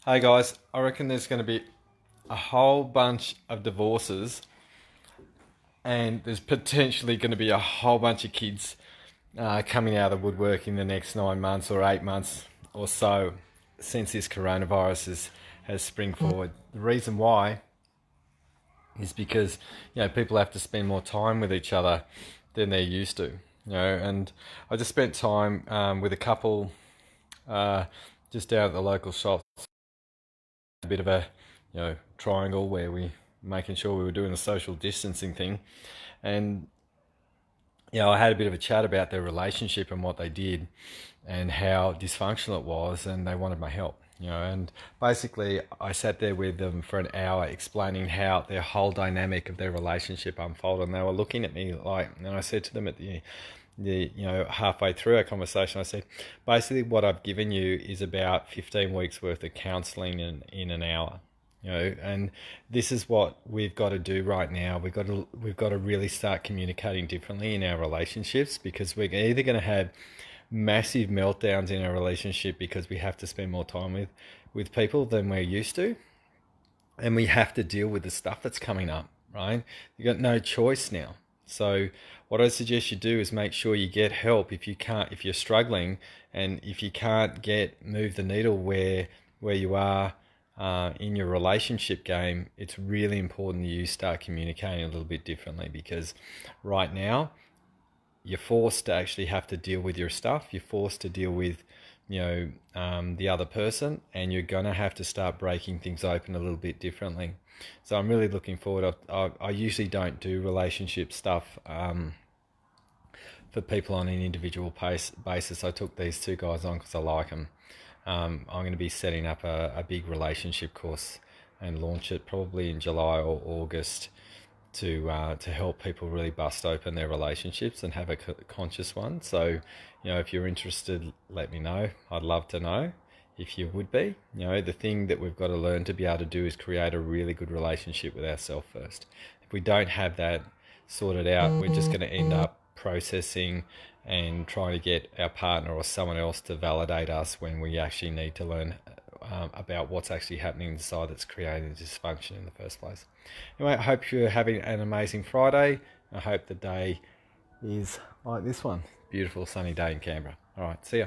Hey guys, I reckon there's going to be a whole bunch of divorces, and there's potentially going to be a whole bunch of kids coming out of the woodwork in the next 9 months or 8 months or so since this coronavirus has spring forward. The reason why is because people have to spend more time with each other than they're used to. And I just spent time with a couple just down at the local shop, a bit of a triangle where we making sure we were doing the social distancing thing, and I had a bit of a chat about their relationship and what they did and how dysfunctional it was, and they wanted my help. And basically I sat there with them for an hour explaining how their whole dynamic of their relationship unfolded, and they were looking at me like, and I said to them at the halfway through our conversation, I said, basically what I've given you is about 15 weeks worth of counseling in an hour. And this is what we've got to do right now. We've got to really start communicating differently in our relationships, because we're either going to have massive meltdowns in our relationship because we have to spend more time with people than we're used to, and we have to deal with the stuff that's coming up, right? You've got no choice now. So what I suggest you do is make sure you get help if you're struggling, and if you can't move the needle where you are in your relationship game. It's really important that you start communicating a little bit differently, because right now you're forced to actually have to deal with your stuff. You're forced to deal with the other person, and you're gonna have to start breaking things open a little bit differently. So I'm really looking forward. I usually don't do relationship stuff for people on an individual basis. I took these two guys on because I like them. I'm going to be setting up a big relationship course and launch it probably in July or August to help people really bust open their relationships and have a conscious one. So, if you're interested, let me know. I'd love to know if you would be. The thing that we've got to learn to be able to do is create a really good relationship with ourselves first. If we don't have that sorted out, we're just going to end up processing and trying to get our partner or someone else to validate us, when we actually need to learn about what's actually happening inside that's creating dysfunction in the first place. Anyway, I hope you're having an amazing Friday. I hope the day is like this one. Beautiful sunny day in Canberra. All right, see ya.